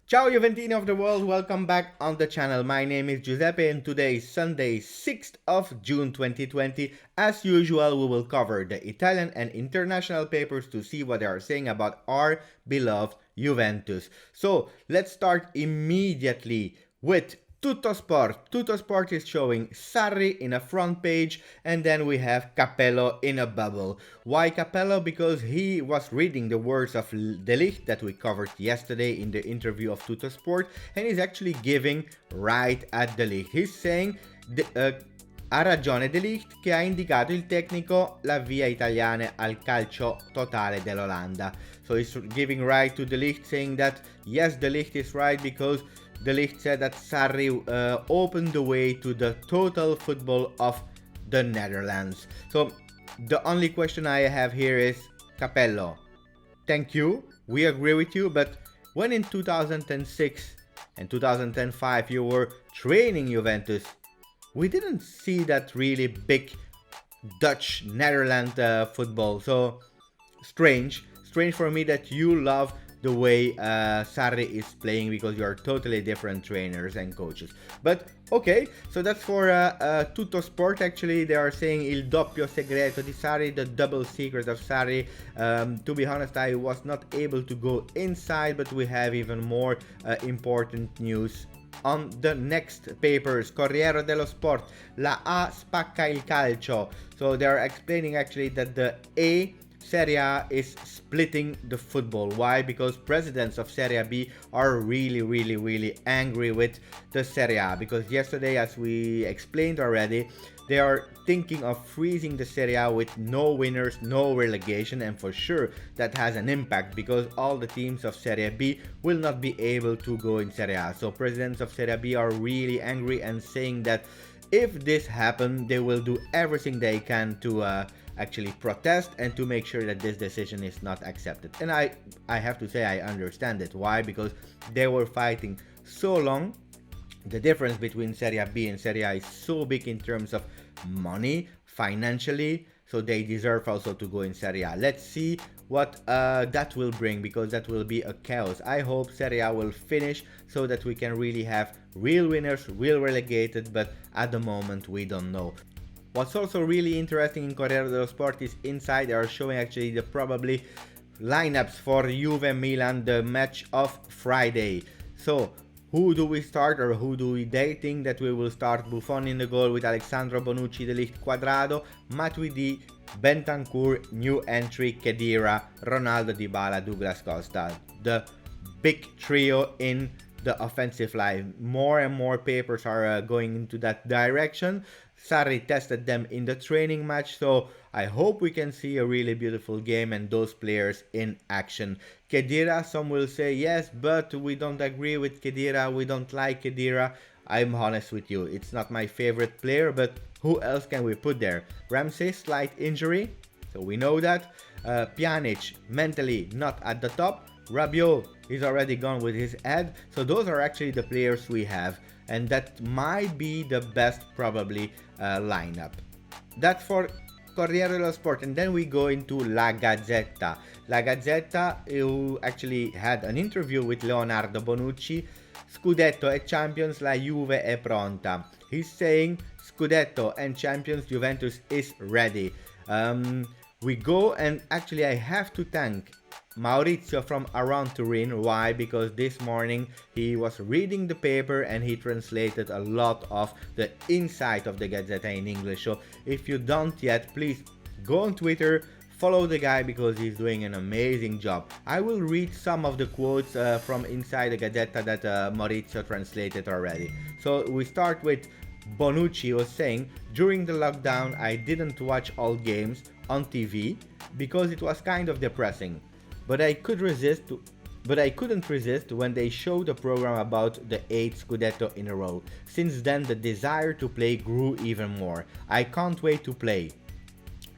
Ciao Juventini of the world, welcome back on the channel. My name is Giuseppe and today is Sunday 6th of June 2020. As usual, we will cover the Italian and international papers to see what they are saying about our beloved Juventus. So let's start immediately with Tutto Sport. Tutto Sport is showing Sarri in a front page and then we have Capello in a bubble. Why Capello? Because he was reading the words of Ligt that we covered yesterday in the interview of Tutto Sport and he's actually giving right at Ligt. He's saying ha ragione De Ligt che ha indicato il tecnico la via italiana al calcio totale dell'Olanda. So he's giving right to De Ligt, saying that yes, De Ligt is right because De Ligt said that Sarri opened the way to the total football of the Netherlands. So the only question I have here is, Capello, thank you, we agree with you, but when in 2006 and 2005 you were training Juventus, we didn't see that really big Dutch Netherlands football. So strange for me that you love the way Sarri is playing because you are totally different trainers and coaches. But okay, so that's for Tutto Sport. Actually, they are saying il doppio segreto di Sarri, the double secret of Sarri. To be honest, I was not able to go inside, but we have even more important news on the next papers. Corriere dello Sport, la A spacca il calcio. So they are explaining actually that the A Serie A is splitting the football. Why? Because presidents of Serie B are really angry with the Serie A. Because yesterday, as we explained already, they are thinking of freezing the Serie A with no winners, no relegation, and for sure that has an impact because all the teams of Serie B will not be able to go in Serie A. So presidents of Serie B are really angry and saying that if this happens, they will do everything they can to actually protest and to make sure that this decision is not accepted. And I have to say I understand it. Why? Because they were fighting so long. The difference between Serie B and Serie A is so big in terms of money, financially, so they deserve also to go in Serie A. Let's see what that will bring, because that will be a chaos. I hope Serie A will finish so that we can really have real winners, real relegated, but at the moment we don't know. What's also really interesting in Corriere dello Sport is inside they are showing actually the probably lineups for Juve Milan, the match of Friday. So who do we start, or who do they think that we will start? Buffon in the goal with Alessandro Bonucci, De Ligt, Quadrado, Matuidi, Bentancur, new entry Khedira, Ronaldo, Dybala, Douglas Costa. The big trio in the offensive line. More and more papers are going into that direction. Sarri tested them in the training match, so I hope we can see a really beautiful game and those players in action. Khedira, some will say yes, but we don't agree with Khedira, we don't like Khedira. I'm honest with you, it's not my favorite player, but who else can we put there? Ramsey, slight injury, so we know that. Pjanic, mentally not at the top. Rabiot is already gone with his head, so those are actually the players we have, and that might be the best probably lineup. That's for Corriere dello Sport, and then we go into La Gazzetta. La Gazzetta, who actually had an interview with Leonardo Bonucci. Scudetto e Champions, la Juve è pronta. He's saying Scudetto and Champions, Juventus is ready. We go, and actually I have to thank Maurizio from around Turin. Why? Because this morning he was reading the paper and he translated a lot of the inside of the Gazzetta in English. So if you don't yet, please go on Twitter, follow the guy because he's doing an amazing job. I will read some of the quotes from inside the Gazzetta that Maurizio translated already. So we start with Bonucci was saying, during the lockdown I didn't watch all games on TV because it was kind of depressing. But I couldn't resist when they showed a program about the 8th Scudetto in a row. Since then, the desire to play grew even more. I can't wait to play.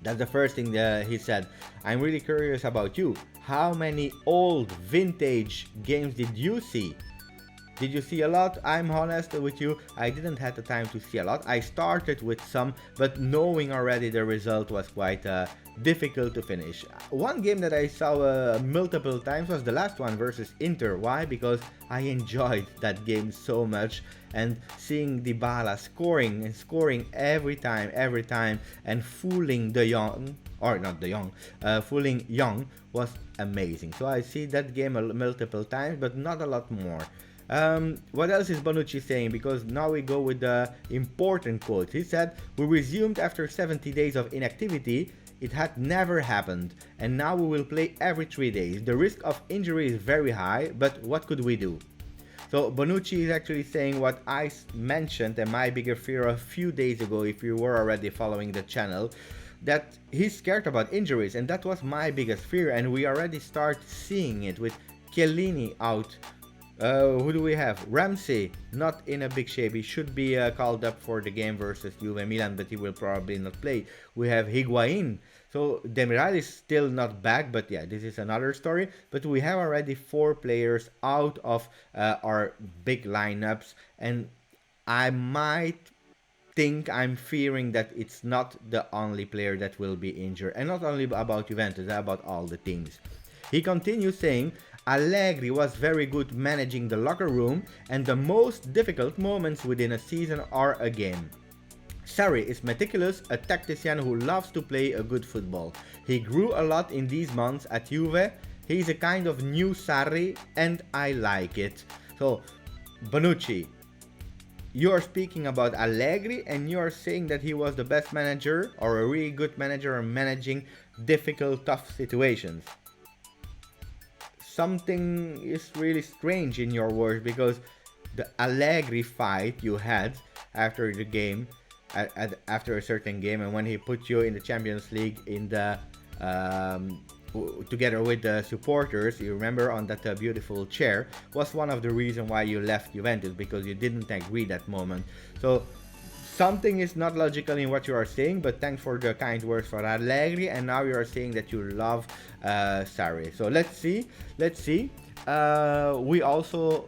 That's the first thing that he said. I'm really curious about you. How many old vintage games did you see? Did you see a lot? I'm honest with you, I didn't have the time to see a lot. I started with some, but knowing already the result was quite difficult to finish. One game that I saw multiple times was the last one versus Inter. Why? Because I enjoyed that game so much, and seeing Dybala scoring and scoring every time, and fooling the young, or not the young, fooling Young was amazing. So I see that game multiple times, but not a lot more. What else is Bonucci saying? Because now we go with the important quote. He said, "We resumed after 70 days of inactivity. It had never happened, and now we will play every 3 days. The risk of injury is very high, but what could we do?" So Bonucci is actually saying what I mentioned and my bigger fear a few days ago, if you were already following the channel, that he's scared about injuries, and that was my biggest fear, and we already start seeing it with Chiellini out. Who do we have? Ramsey, not in a big shape. He should be called up for the game versus Juve Milan, but he will probably not play. We have Higuain. So Demiral is still not back, but yeah, this is another story. But we have already 4 players out of our big lineups, and I'm fearing that it's not the only player that will be injured, and not only about Juventus, about all the teams. He continues saying, "Allegri was very good managing the locker room, and the most difficult moments within a season are a game. Sarri is meticulous, a tactician who loves to play a good football. He grew a lot in these months at Juve. He's a kind of new Sarri, and I like it." So, Bonucci, you're speaking about Allegri, and you're saying that he was the best manager, or a really good manager, managing difficult, tough situations. Something is really strange in your words, because the Allegri fight you had after the game, after a certain game, and when he put you in the Champions League in the together with the supporters, you remember, on that beautiful chair, was one of the reasons why you left Juventus, because you didn't agree that moment. So something is not logical in what you are saying, but thanks for the kind words for Allegri, and now you are saying that you love Sarri. So let's see. We also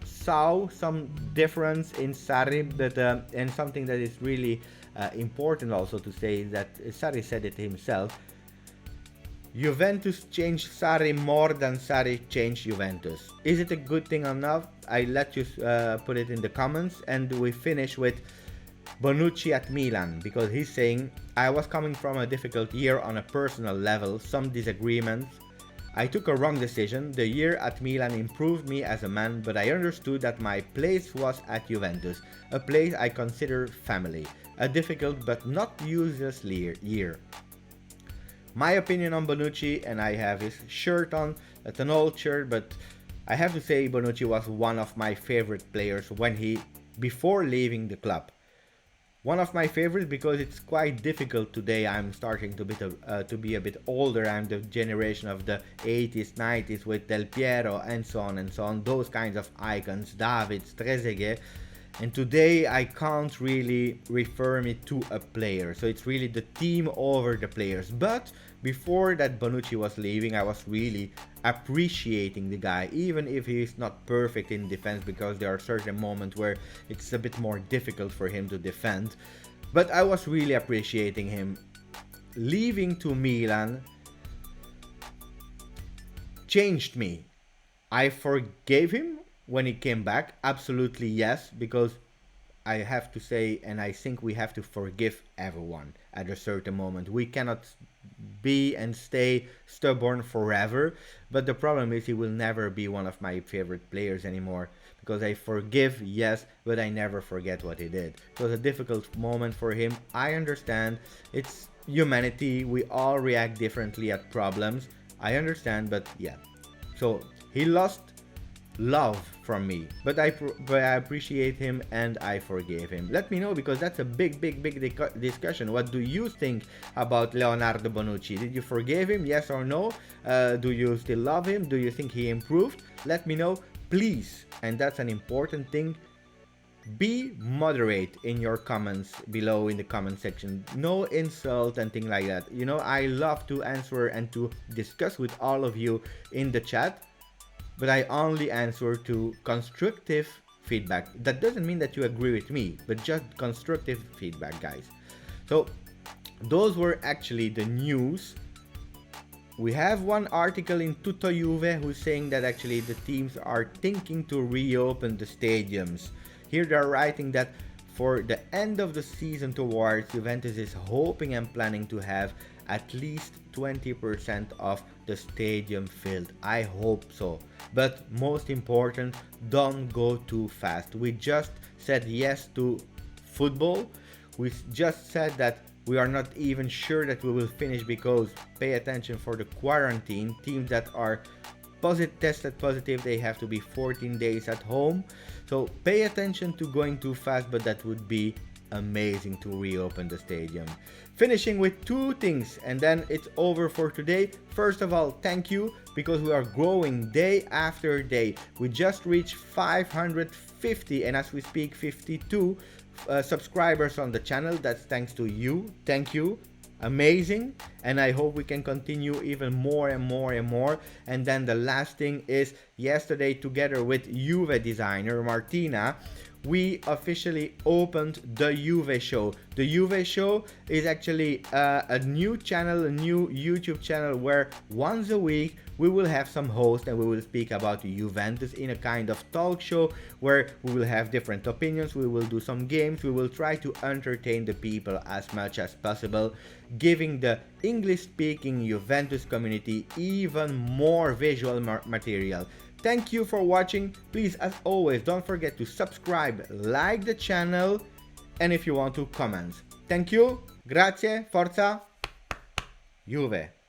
saw some difference in Sarri, but and something that is really important also to say, that Sarri said it himself. Juventus changed Sarri more than Sarri changed Juventus. Is it a good thing or not? I let you put it in the comments, and we finish with Bonucci at Milan, because he's saying, "I was coming from a difficult year on a personal level, some disagreements. I took a wrong decision. The year at Milan improved me as a man, but I understood that my place was at Juventus, a place I consider family. A difficult but not useless year." My opinion on Bonucci, and I have his shirt on, it's an old shirt, but I have to say Bonucci was one of my favorite players before leaving the club. One of my favorites, because it's quite difficult today. I'm starting to be a bit older. I'm the generation of the 80s, 90s with Del Piero and so on and so on. Those kinds of icons, David, Trezeguet. And today I can't really refer me to a player. So it's really the team over the players. But before that Bonucci was leaving, I was really appreciating the guy, even if he's not perfect in defense, because there are certain moments where it's a bit more difficult for him to defend. But I was really appreciating him. Leaving to Milan changed me. I forgave him when he came back, absolutely yes, because I have to say, and I think we have to forgive everyone at a certain moment. We cannot be and stay stubborn forever, but the problem is he will never be one of my favorite players anymore, because I forgive, yes, but I never forget what he did. It was a difficult moment for him. I understand, it's humanity, we all react differently at problems. I understand, but yeah. So he lost love from me, but I appreciate him and I forgave him. Let me know, because that's a big discussion. What do you think about Leonardo Bonucci? Did you forgive him, yes or no? Do you still love him? Do you think he improved? Let me know, please. And that's an important thing. Be moderate in your comments below in the comment section. No insult and things like that. You know, I love to answer and to discuss with all of you in the chat. but I only answer to constructive feedback. That doesn't mean that you agree with me, but just constructive feedback, guys. So those were actually the news. We have one article in Tutto Juve who's saying that actually the teams are thinking to reopen the stadiums. Here they're writing that for the end of the season towards, Juventus is hoping and planning to have at least 20% of the stadium filled. I hope so. But most important, don't go too fast. We just said yes to football. We just said that we are not even sure that we will finish because pay attention for the quarantine. Teams that are tested positive, they have to be 14 days at home. So pay attention to going too fast, but that would be amazing to reopen the stadium. Finishing with two things and then it's over for today. First of all, thank you, because we are growing day after day. We just reached 550 and as we speak 52 subscribers on the channel. That's thanks to you. Thank you. Amazing. And I hope we can continue even more and more and more. And then the last thing is, yesterday together with Juve designer Martina, we officially opened the Juve show. The Juve show is actually a new channel, a new YouTube channel where once a week we will have some hosts and we will speak about Juventus in a kind of talk show where we will have different opinions, we will do some games, we will try to entertain the people as much as possible, giving the English-speaking Juventus community even more visual material. Thank you for watching. Please, as always, don't forget to subscribe, like the channel, and if you want to, comment. Thank you. Grazie. Forza. Juve.